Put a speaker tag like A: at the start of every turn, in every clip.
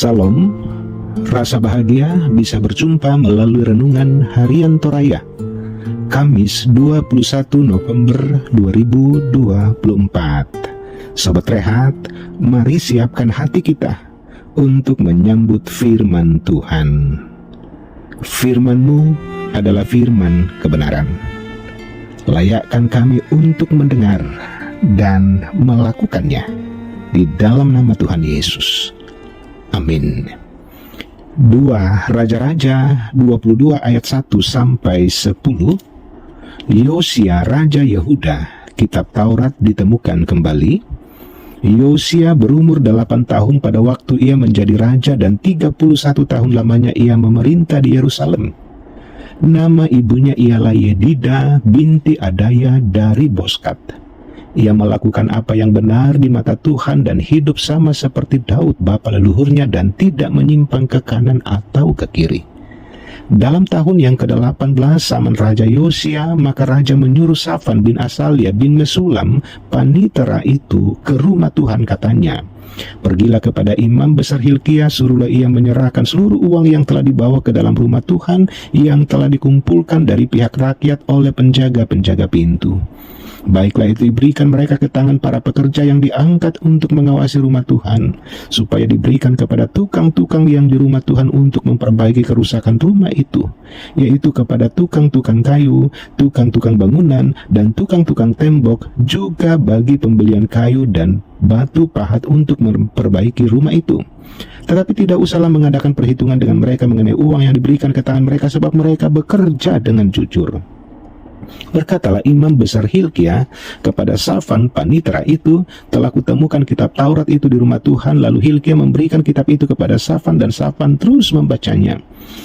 A: Salam, rasa bahagia bisa berjumpa melalui renungan harian Toraya, Kamis 21 November 2024. Sobat Rehat, mari siapkan hati kita untuk menyambut firman Tuhan. Firman-Mu adalah firman kebenaran. Layakkan kami untuk mendengar dan melakukannya di dalam nama Tuhan Yesus. Amin. 2 Raja-Raja 22 ayat 1 sampai 10. Yosia Raja Yehuda, kitab Taurat ditemukan kembali. Yosia berumur 8 tahun pada waktu ia menjadi raja dan 31 tahun lamanya ia memerintah di Yerusalem. Nama ibunya ialah Yedida binti Adaya dari Boskat. Ia melakukan apa yang benar di mata Tuhan dan hidup sama seperti Daud bapa leluhurnya dan tidak menyimpang ke kanan atau ke kiri. Dalam tahun yang ke-18 zaman Raja Yosia, maka Raja menyuruh Safan bin Asalia bin Mesulam, panitera itu, ke rumah Tuhan, katanya, "Pergilah kepada imam besar Hilkia, suruhlah ia menyerahkan seluruh uang yang telah dibawa ke dalam rumah Tuhan, yang telah dikumpulkan dari pihak rakyat oleh penjaga-penjaga pintu. Baiklah itu diberikan mereka ke tangan para pekerja yang diangkat untuk mengawasi rumah Tuhan, supaya diberikan kepada tukang-tukang yang di rumah Tuhan untuk memperbaiki kerusakan rumah itu, yaitu kepada tukang-tukang kayu, tukang-tukang bangunan, dan tukang-tukang tembok, juga bagi pembelian kayu dan batu pahat untuk memperbaiki rumah itu. Tetapi tidak usahlah mengadakan perhitungan dengan mereka mengenai uang yang diberikan ke tangan mereka, sebab mereka bekerja dengan jujur." Berkatalah imam besar Hilkia kepada Safan panitera itu, "Telah kutemukan kitab Taurat itu di rumah Tuhan." Lalu Hilkia memberikan kitab itu kepada Safan dan Safan terus membacanya.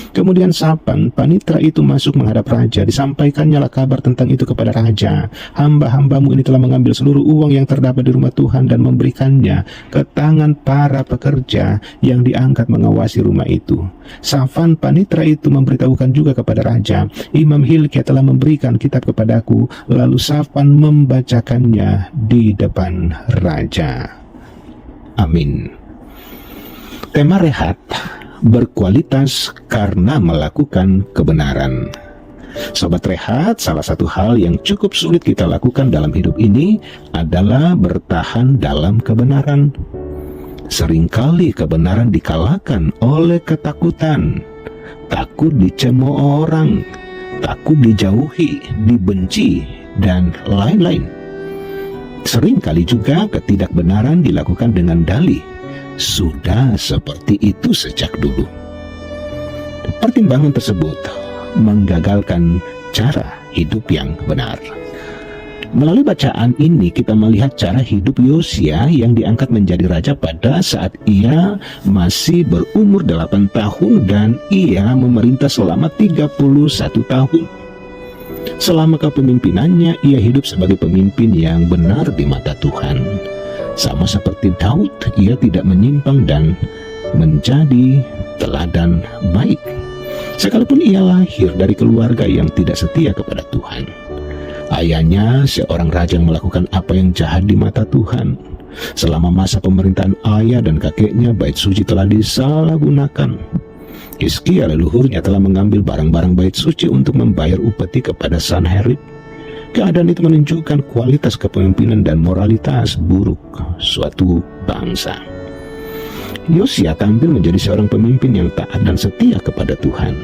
A: Kemudian Safan panitera itu masuk menghadap raja. Disampaikannya kabar tentang itu kepada raja. "Hamba-hambamu ini telah mengambil seluruh uang yang terdapat di rumah Tuhan dan memberikannya ke tangan para pekerja yang diangkat mengawasi rumah itu." Safan panitera itu memberitahukan juga kepada raja, "Imam Hilkia telah memberikan kitab kepadaku." Lalu Safan membacakannya di depan raja. Amin. Tema Rehat: berkualitas karena melakukan kebenaran. Sobat Rehat, salah satu hal yang cukup sulit kita lakukan dalam hidup ini adalah bertahan dalam kebenaran. Seringkali kebenaran dikalahkan oleh ketakutan, takut dicemooh orang, takut dijauhi, dibenci, dan lain-lain. Seringkali juga ketidakbenaran dilakukan dengan dalih, "Sudah seperti itu sejak dulu." Pertimbangan tersebut menggagalkan cara hidup yang benar. Melalui bacaan ini kita melihat cara hidup Yosia yang diangkat menjadi raja pada saat ia masih berumur 8 tahun dan ia memerintah selama 31 tahun. Selama kepemimpinannya, ia hidup sebagai pemimpin yang benar di mata Tuhan. Sama seperti Daud, ia tidak menyimpang dan menjadi teladan baik. Sekalipun ia lahir dari keluarga yang tidak setia kepada Tuhan. Ayahnya seorang raja yang melakukan apa yang jahat di mata Tuhan. Selama masa pemerintahan ayah dan kakeknya, bait suci telah disalahgunakan. Hizkia leluhurnya telah mengambil barang-barang bait suci untuk membayar upeti kepada Sanherib. Keadaan itu menunjukkan kualitas kepemimpinan dan moralitas buruk suatu bangsa. Yosia tampil menjadi seorang pemimpin yang taat dan setia kepada Tuhan.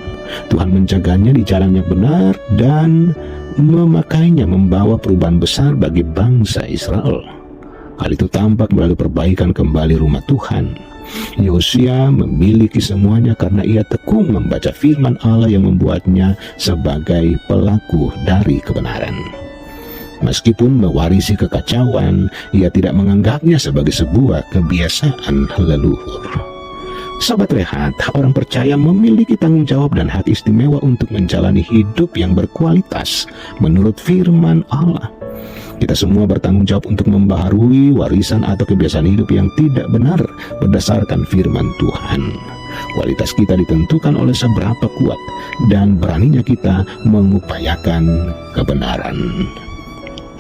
A: Tuhan menjaganya di jalan yang benar dan memakainya membawa perubahan besar bagi bangsa Israel. Hal itu tampak melalui perbaikan kembali rumah Tuhan. Yosia memiliki semuanya karena ia tekun membaca firman Allah yang membuatnya sebagai pelaku dari kebenaran. Meskipun mewarisi kekacauan, ia tidak menganggapnya sebagai sebuah kebiasaan leluhur. Sobat Rehat, orang percaya memiliki tanggung jawab dan hak istimewa untuk menjalani hidup yang berkualitas menurut firman Allah. Kita semua bertanggung jawab untuk membaharui warisan atau kebiasaan hidup yang tidak benar berdasarkan firman Tuhan. Kualitas kita ditentukan oleh seberapa kuat dan beraninya kita mengupayakan kebenaran.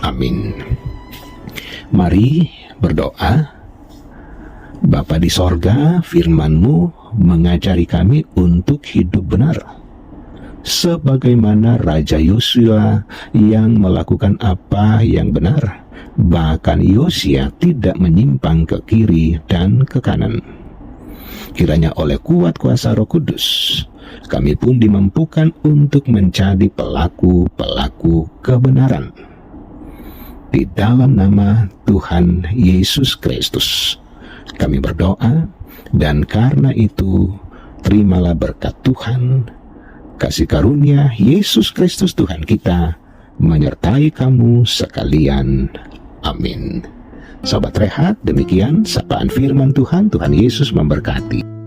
A: Amin. Mari berdoa. Bapa di sorga, firman-Mu mengajari kami untuk hidup benar, sebagaimana Raja Yosua yang melakukan apa yang benar, bahkan Yosia tidak menyimpang ke kiri dan ke kanan. Kiranya oleh kuat kuasa Roh Kudus, kami pun dimampukan untuk menjadi pelaku-pelaku kebenaran. Di dalam nama Tuhan Yesus Kristus, kami berdoa, dan karena itu, terimalah berkat Tuhan, kasih karunia Yesus Kristus Tuhan kita, menyertai kamu sekalian. Amin. Sobat Rehat, demikian sapaan firman Tuhan. Tuhan Yesus memberkati.